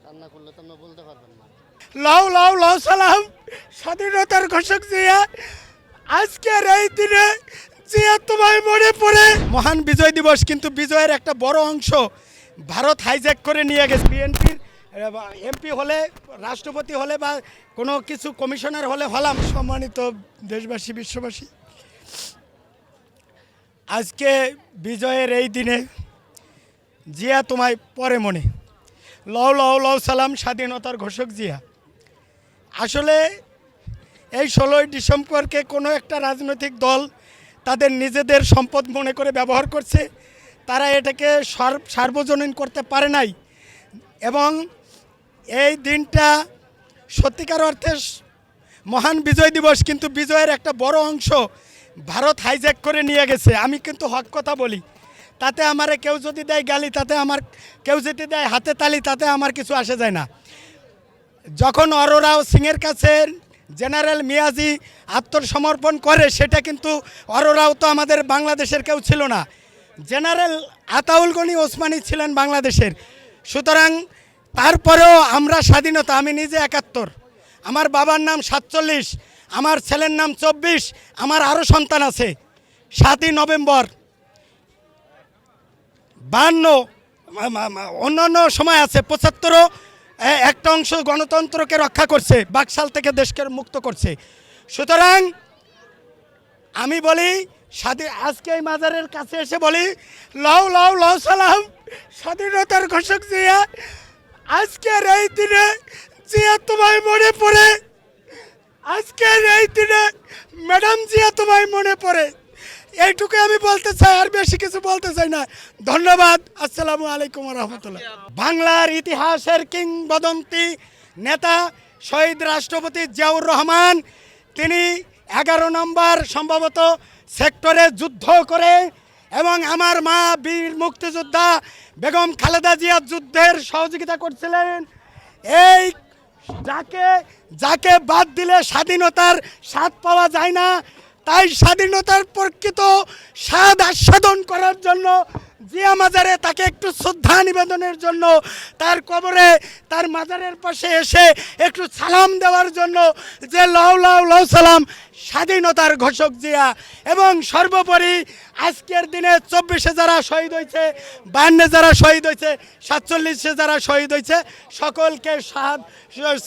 কান্না করলে তো আমরা বলতে পারবেন না। লাউ লাউ লাউ সালাম স্বাধীনতার ঘোষক জিয়া, আজকের এই দিনে জিয়া তোমায় মনে পড়ে। মহান বিজয় দিবস, কিন্তু বিজয়ের একটা বড় অংশ ভারত হাইজ্যাক করে নিয়ে গেছে। বিএনপির এমপি হলে, রাষ্ট্রপতি হলে বা কোনো কিছু কমিশনার হলে হলাম। সম্মানিত দেশবাসী, বিশ্ববাসী, আজকে বিজয়ের এই দিনে জিয়া তোমায় পরে মনে। লও লও লও সালাম স্বাধীনতার ঘোষক জিয়া। আসলে এই 16ই ডিসেম্বরকে কোনো একটা রাজনৈতিক দল তাদের নিজেদের সম্পদ মনে করে ব্যবহার করছে। তারা এটাকে সার্বজনীন করতে পারে নাই, এবং এই দিনটা সত্যিকার অর্থে মহান বিজয় দিবস, কিন্তু বিজয়ের একটা বড় অংশ ভারত হাইজ্যাক করে নিয়ে গেছে। আমি কিন্তু হক কথা বলি, তাতে আমারে কেউ যদি দেয় গালি, তাতে আমার, কেউ যদি দেয় হাতে তালি, তাতে আমার কিছু আসে যায় না। যখন অরোরাও সিংয়ের কাছে জেনারেল মিয়াজি আত্মসমর্পণ করে, সেটা কিন্তু অরোরাও তো আমাদের বাংলাদেশের কেউ ছিল না, জেনারেল আতাউল গনি ওসমানী ছিলেন বাংলাদেশের। সুতরাং তারপরেও আমরা স্বাধীনতা, আমি নিজে 71, আমার বাবার নাম 47, আমার ছেলের নাম 24, আমার আরও সন্তান আছে। 7ই নভেম্বর 52, অন্যান্য সময় আছে 75, একটা অংশ গণতন্ত্রকে রক্ষা করছে, বাকশাল থেকে দেশকে মুক্ত করছে। সুতরাং আমি বলি, আজকে এই মাজারের কাছে এসে বলি, লাউ লাউ লাউ সালাম স্বাধীনতার ঘোষক জিয়া, আজকের এই দিনে জিয়া তোমায় মনে পড়ে। আজকের এই দিনে ম্যাডাম জিয়া তোমায় মনে পড়ে। এইটুকু আমি বলতে চাই, আর বেশি কিছু বলতে চাই না। ধন্যবাদ। আসসালামু আলাইকুম রহমতুল্লাহ। বাংলার ইতিহাসের কিংবদন্তি নেতা শহীদ রাষ্ট্রপতি জিয়াউর রহমান, তিনি 11 নম্বর সম্ভবত সেক্টরে যুদ্ধ করে, এবং আমার মা বীর মুক্তিযোদ্ধা বেগম খালেদা জিয়া যুদ্ধের সহযোগিতা করছিলেন। এই যাকে বাদ দিলে স্বাধীনতার স্বাদ পাওয়া যায় না, তাই স্বাধীনতার প্রকৃত স্বাদ আস্বাদন করার জন্য জিয়া মাজারে তাকে একটু শ্রদ্ধা নিবেদনের জন্য, তার কবরে, তার মাজারের পাশে এসে একটু সালাম দেওয়ার জন্য, যে লাউ লাউ লাউ সালাম স্বাধীনতার ঘোষক জিয়া। এবং সর্বোপরি আজকের দিনে 24-এ যারা শহীদ হয়েছে, 52-এ যারা শহীদ হয়েছে, 47-এ যারা শহীদ হয়েছে, সকলকে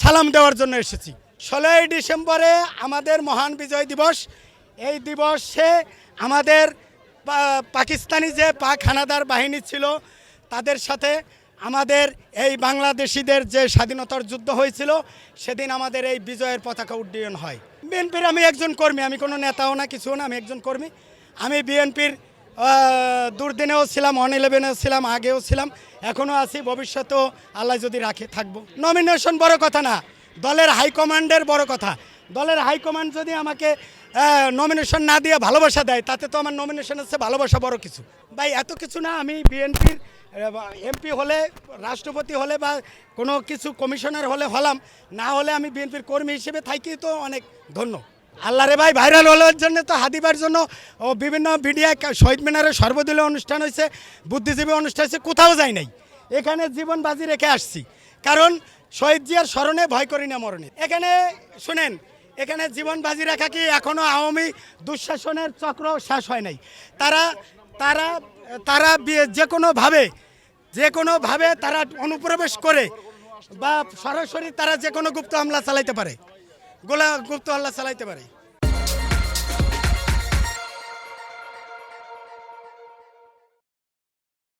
সালাম দেওয়ার জন্য এসেছি। 16ই ডিসেম্বরে আমাদের মহান বিজয় দিবস। এই দিবসে আমাদের পাকিস্তানি যে পাক হানাদার বাহিনী ছিল, তাদের সাথে আমাদের এই বাংলাদেশিদের যে স্বাধীনতার যুদ্ধ হয়েছিল, সেদিন আমাদের এই বিজয়ের পতাকা উড্ডয়ন হয়। বিএনপির আমি একজন কর্মী, আমি কোনো নেতাও না, কিছু না, আমি একজন কর্মী। আমি বিএনপির দুর্দিনেও ছিলাম, 11-এও ছিলাম, আগেও ছিলাম, এখনও আছি, ভবিষ্যতেও আল্লাহ যদি রাখে থাকবো। নমিনেশন বড় কথা না, দলের হাইকমান্ডের বড় কথা। দলের হাইকমান্ড যদি আমাকে নমিনেশন না দিয়ে ভালোবাসা দেয়, তাতে তো আমার নমিনেশন হচ্ছে ভালোবাসা বড় কিছু। ভাই এত কিছু না, আমি বিএনপির এমপি হলে, রাষ্ট্রপতি হলে বা কোনো কিছু কমিশনার হলে হলাম, না হলে আমি বিএনপির কর্মী হিসেবে থাকি, তো অনেক ধন্য আল্লাহ রে। ভাই ভাইরাল হওয়ার জন্য তো, হাদিবার জন্য ও বিভিন্ন মিডিয়ায় শহীদ মিনারে সর্বদলীয় অনুষ্ঠান হয়েছে, বুদ্ধিজীবী অনুষ্ঠান হয়েছে, কোথাও যাই নাই। এখানে জীবন বাজি রেখে আসছি, কারণ শহীদ জিয়ার স্মরণে ভয় করি না মরণে। এখানে শুনেন, এখানে জীবন বাজি রাখা কি এখনও আওয়ামী দুঃশাসনের চক্র শেষ হয় নাই। তারা তারা তারা যে কোনোভাবে তারা অনুপ্রবেশ করে বা সরাসরি তারা যে কোনো গুপ্ত হামলা চালাইতে পারে, গুপ্ত হামলা চালাইতে পারে।